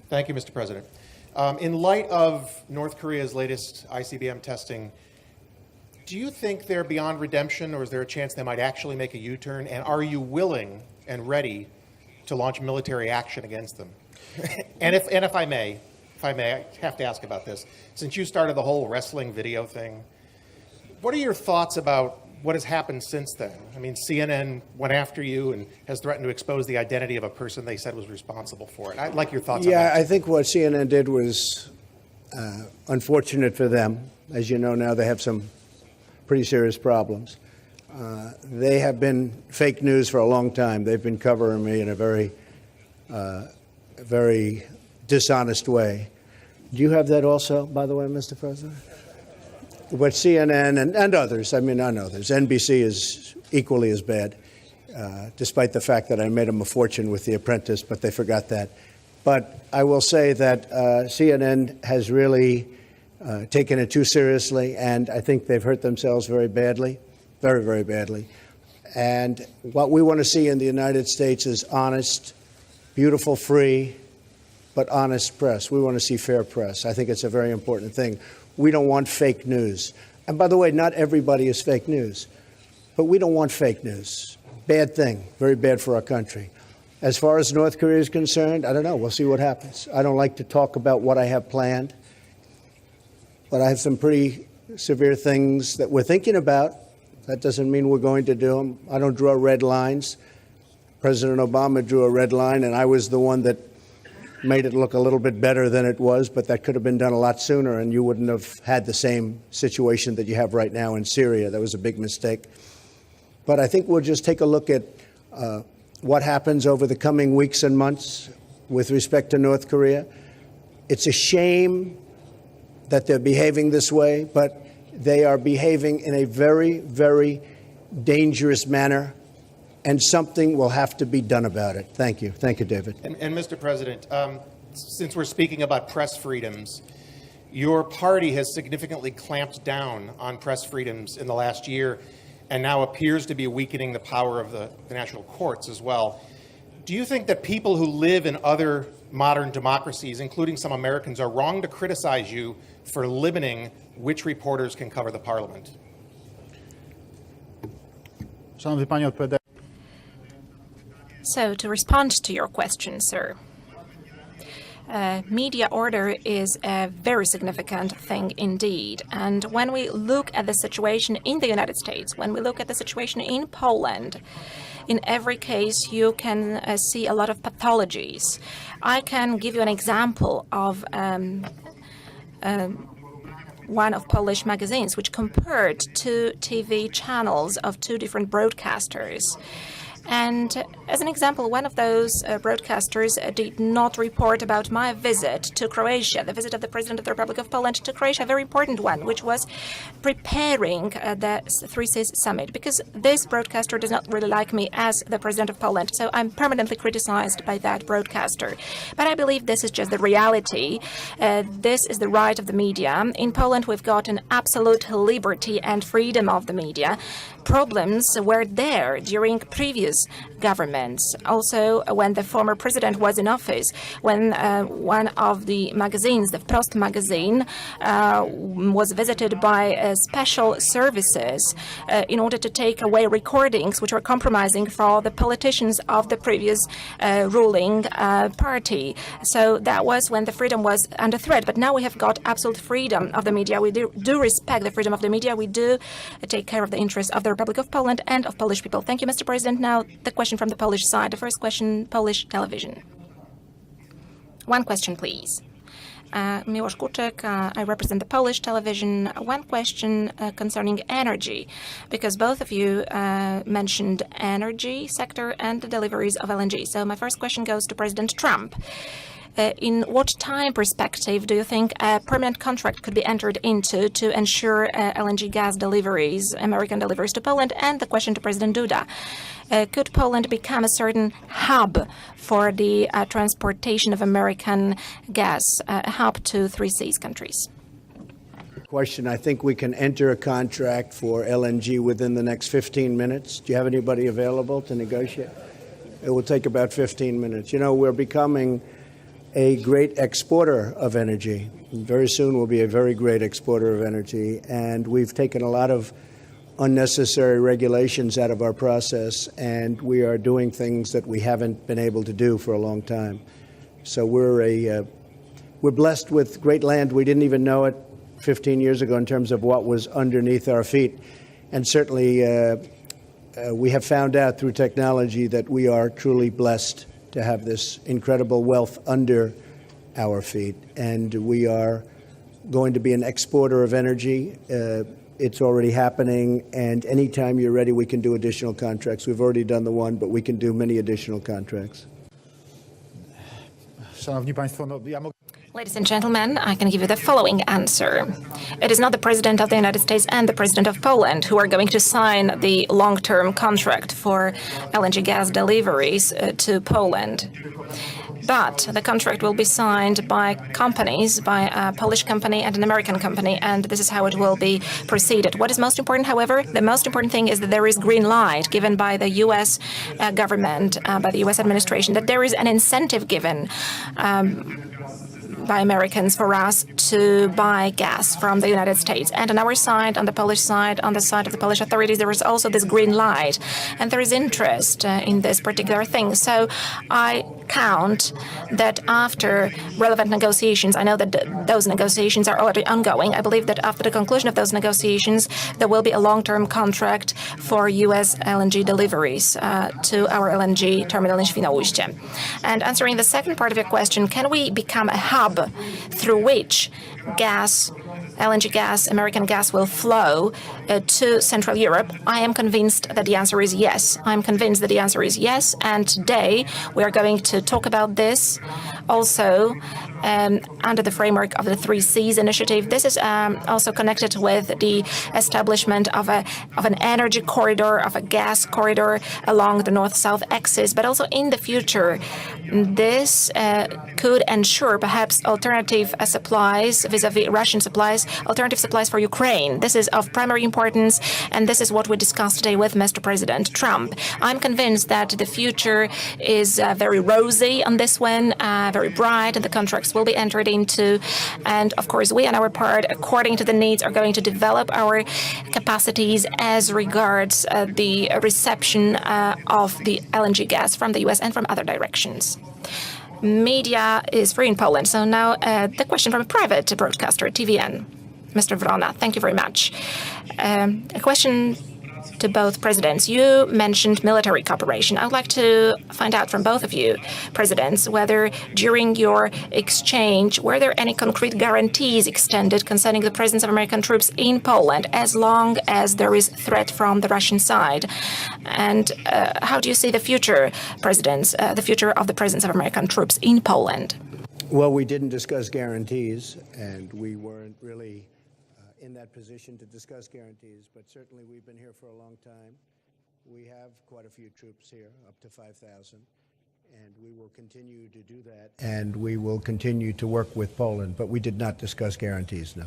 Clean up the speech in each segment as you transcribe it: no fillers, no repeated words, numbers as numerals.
Thank you, Mr. President. In light of North Korea's latest ICBM testing, do you think they're beyond redemption, or is there a chance they might actually make a U-turn? And are you willing and ready to launch military action against them? and if I may, I have to ask about this. Since you started the whole wrestling video thing, what are your thoughts about what has happened since then? I mean, CNN went after you and has threatened to expose the identity of a person they said was responsible for it. I'd like your thoughts on that. Yeah, I think what CNN did was unfortunate for them. As you know now, they have some pretty serious problems. They have been fake news for a long time. They've been covering me in a very dishonest way. Do you have that also, by the way, Mr. President? What CNN and others, I mean, not others, NBC is equally as bad, despite the fact that I made them a fortune with The Apprentice, but they forgot that. But I will say that CNN has really taken it too seriously, and I think they've hurt themselves very badly, very, very badly. And what we want to see in the United States is honest, beautiful, free, but honest press. We want to see fair press. I think it's a very important thing. We don't want fake news. And by the way, not everybody is fake news, but we don't want fake news. Bad thing, very bad for our country. As far as North Korea is concerned, I don't know. We'll see what happens. I don't like to talk about what I have planned, but I have some pretty severe things that we're thinking about. That doesn't mean we're going to do them. I don't draw red lines. President Obama drew a red line, and I was the one that made it look a little bit better than it was, but that could have been done a lot sooner, and you wouldn't have had the same situation that you have right now in Syria. That was a big mistake. But I think we'll just take a look at what happens over the coming weeks and months with respect to North Korea. It's a shame that they're behaving this way, but they are behaving in a very, very dangerous manner, and something will have to be done about it. Thank you. Thank you, David. And Mr. President, since we're speaking about press freedoms, your party has significantly clamped down on press freedoms in the last year and now appears to be weakening the power of the national courts as well. Do you think that people who live in other modern democracies, including some Americans, are wrong to criticize you for limiting which reporters can cover the parliament? Szanowny Panie, odpowiada. So, to respond to your question, sir, media order is a very significant thing indeed. And when we look at the situation in the United States, when we look at the situation in Poland, in every case you can see a lot of pathologies. I can give you an example of one of Polish magazines which compared two TV channels of two different broadcasters. And as an example, one of those broadcasters did not report about my visit to Croatia, the visit of the President of the Republic of Poland to Croatia, a very important one, which was preparing the Three Seas Summit, because this broadcaster does not really like me as the President of Poland. So I'm permanently criticized by that broadcaster. But I believe this is just the reality. This is the right of the media. In Poland, we've got an absolute liberty and freedom of the media. Problems were there during previous governments. Also, when the former president was in office, when one of the magazines, the Wprost magazine, was visited by special services in order to take away recordings which were compromising for the politicians of the previous ruling party. So that was when the freedom was under threat. But now we have got absolute freedom of the media. We do respect the freedom of the media. We do take care of the interests of the Republic of Poland and of Polish people. Thank you, Mr. President. Now, the question from the Polish side. The first question, Polish television. One question, please. Miłosz Kuczek, I represent the Polish television. One question concerning energy, because both of you mentioned energy sector and the deliveries of LNG. So my first question goes to President Trump. In what time perspective do you think a permanent contract could be entered into to ensure LNG gas deliveries, American deliveries to Poland? And the question to President Duda. Could Poland become a certain hub for the transportation of American gas, a hub to Three Seas countries? question. I think we can enter a contract for LNG within the next 15 minutes. Do you have anybody available to negotiate? It will take about 15 minutes. You know, we're becoming a great exporter of energy. Very soon we'll be a very great exporter of energy, and we've taken a lot of unnecessary regulations out of our process, and we are doing things that we haven't been able to do for a long time. So we're blessed with great land. We didn't even know it 15 years ago in terms of what was underneath our feet, and certainly we have found out through technology that we are truly blessed to have this incredible wealth under our feet, and we are going to be an exporter of energy. It's already happening, and anytime you're ready, we can do additional contracts. We've already done the one, but we can do many additional contracts. Szanowni Państwo, no, ja mogę... Ladies and gentlemen, I can give you the following answer. It is not the President of the United States and the President of Poland who are going to sign the long-term contract for LNG gas deliveries to Poland. But the contract will be signed by companies, by a Polish company and an American company, and this is how it will be proceeded. What is most important, however, the most important thing is that there is green light given by the U.S. government, by the U.S. administration, that there is an incentive given by Americans for us to buy gas from the United States. And on our side, on the Polish side, on the side of the Polish authorities, there is also this green light, and there is interest in this particular thing. So I count that after relevant negotiations, I know that those negotiations are already ongoing. I believe that after the conclusion of those negotiations, there will be a long-term contract for U.S. LNG deliveries to our LNG terminal in Świnoujście. And answering the second part of your question, can we become a hub through which gas, LNG gas, American gas will flow to Central Europe? I am convinced that the answer is yes. I'm convinced that the answer is yes. And today we are going to talk about this also under the framework of the 3Cs initiative. This is also connected with the establishment of an energy corridor, of a gas corridor along the north-south axis. But also in the future, this could ensure perhaps alternative supplies vis-a-vis Russian supplies, alternative supplies for Ukraine. This is of primary importance, and this is what we discussed today with Mr. President Trump. I'm convinced that the future is very rosy on this one, very bright, and the contracts will be entered into. And of course, we on our part, according to the needs, are going to develop our capacities as regards the reception of the LNG gas from the US and from other directions. Media is free in Poland. So now the question from a private broadcaster, TVN. Mr. Wrona, thank you very much. A question to both presidents. You mentioned military cooperation. I would like to find out from both of you, presidents, whether during your exchange, were there any concrete guarantees extended concerning the presence of American troops in Poland as long as there is threat from the Russian side? And how do you see the future, presidents, the future of the presence of American troops in Poland? Well, we didn't discuss guarantees, and we weren't really in that position to discuss guarantees, but certainly we've been here for a long time. We have quite a few troops here, up to 5,000, and we will continue to do that, and we will continue to work with Poland, but we did not discuss guarantees, no.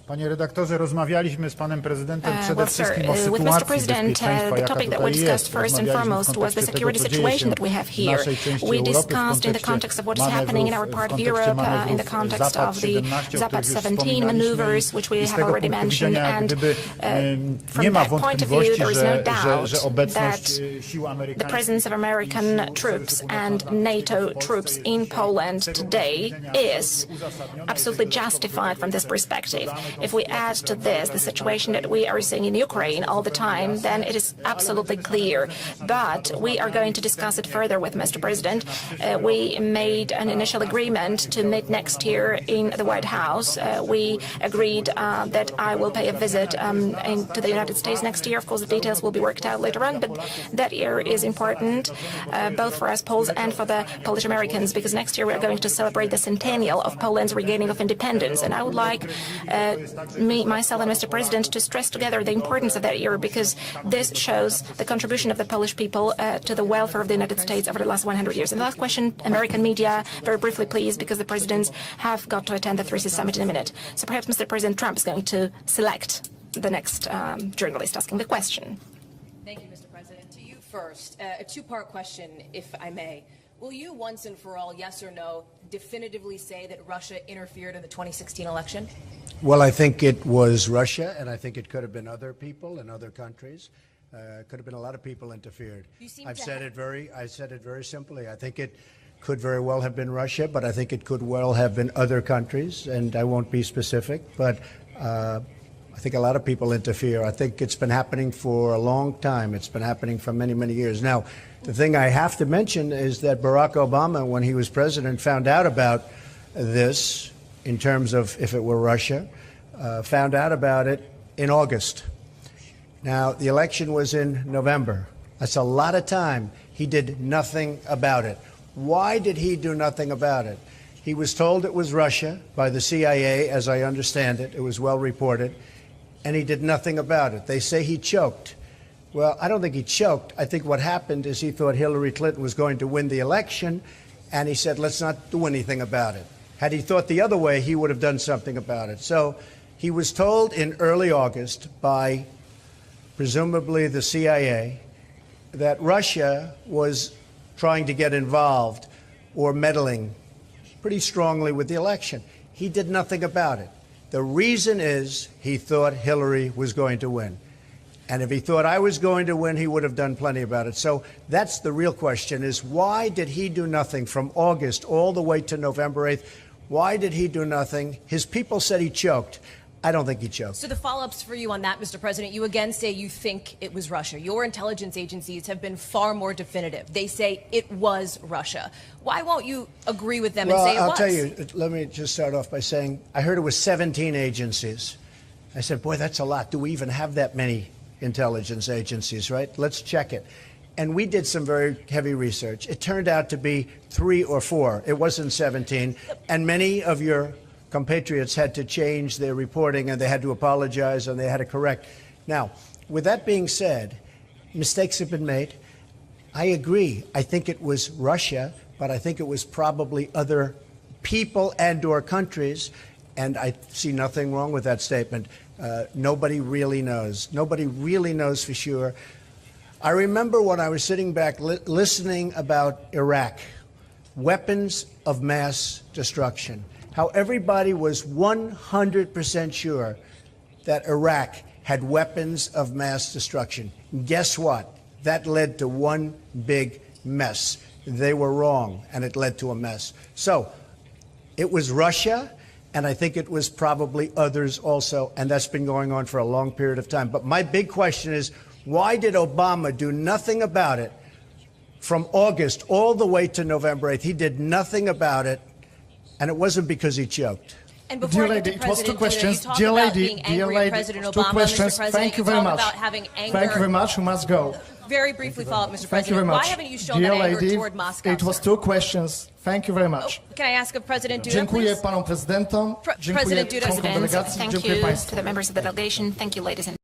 Panie redaktorze, rozmawialiśmy z panem prezydentem przede wszystkim o with Mr. sytuacji President, bezpieczeństwa, the jaka topic that we tutaj discussed jest. first and foremost was the security situation that we have W here. naszej części We Europy, discussed in the context of what is happening in our part of Europe, in the context of the Zapad 17 maneuvers, which we have already mentioned, and from that point of view, there is no doubt that the presence of American troops and NATO troops in Poland today is absolutely justified from this perspective. If we add to this the situation that we are seeing in Ukraine all the time, then it is absolutely clear. But we are going to discuss it further with Mr. President. We made an initial agreement to meet next year in the White House. We agreed that I will pay a visit to the United States next year. Of course, the details will be worked out later on, but that year is important both for us Poles and for the Polish Americans, because next year we are going to celebrate the centennial of Poland's regaining of independence. And I would like me, myself, and Mr. President to stress together the importance of that year, because this shows the contribution of the Polish people to the welfare of the United States over the last 100 years. And the last question, American media, very briefly, please, because the presidents have got to attend the 3C summit in a minute. So perhaps Mr. President Trump is going to select the next journalist asking the question. Thank you, Mr. President. To you first, a two-part question, if I may. Will you once and for all, yes or no, definitively say that Russia interfered in the 2016 election? Well, I think it was Russia, and I think it could have been other people in other countries. Could have been a lot of people interfered. I said it very simply. I think it could very well have been Russia, but I think it could well have been other countries, and I won't be specific, but I think a lot of people interfere. I think it's been happening for a long time. It's been happening for many, many years. Now, the thing I have to mention is that Barack Obama, when he was president, found out about this in terms of if it were Russia, found out about it in August. Now, the election was in November. That's a lot of time. He did nothing about it. Why did he do nothing about it? He was told it was Russia by the CIA, as I understand it. It was well reported. And he did nothing about it. They say he choked. Well, I don't think he choked. I think what happened is he thought Hillary Clinton was going to win the election, and he said, let's not do anything about it. Had he thought the other way, he would have done something about it. So he was told in early August by presumably the CIA that Russia was trying to get involved or meddling pretty strongly with the election. He did nothing about it. The reason is he thought Hillary was going to win. And if he thought I was going to win, he would have done plenty about it. So that's the real question, is why did he do nothing from August all the way to November 8th? Why did he do nothing? His people said he choked. I don't think he choked. So the follow-ups for you on that, Mr. President, you again say you think it was Russia. Your intelligence agencies have been far more definitive. They say it was Russia. Why won't you agree with them and say it was? Well, I'll tell you, let me just start off by saying I heard it was 17 agencies. I said, boy, that's a lot. Do we even have that many intelligence agencies, right? Let's check it. And we did some very heavy research. It turned out to be 3 or 4. It wasn't 17. And many of your compatriots had to change their reporting, and they had to apologize, and they had to correct. Now, with that being said, mistakes have been made. I agree. I think it was Russia, but I think it was probably other people and or countries, and I see nothing wrong with that statement. Nobody really knows. Nobody really knows for sure. I remember when I was sitting back listening about Iraq, weapons of mass destruction, how everybody was 100% sure that Iraq had weapons of mass destruction. Guess what? That led to one big mess. They were wrong, and it led to a mess. So it was Russia, and I think it was probably others also, and that's been going on for a long period of time. But my big question is, why did Obama do nothing about it from August all the way to November 8th? He did nothing about it, and it wasn't because he choked. And before I get to it was two President Duda, questions. you talk Dear about lady, being angry at President two Obama, questions. Mr. President. Thank you very talk much. about having anger. Thank you very much. You must go. Very briefly follow up, Mr. Thank you very President. much. Why haven't you shown Dear that anger lady, toward Moscow? it was sir? two questions. Thank you very much. Can I ask of President Duda, Dziękuję please? panom prezydentom. Dziękuję President Duda, członkom President, delegacji. thank Dziękuję you państwu. to the members of the delegation. Thank you, ladies and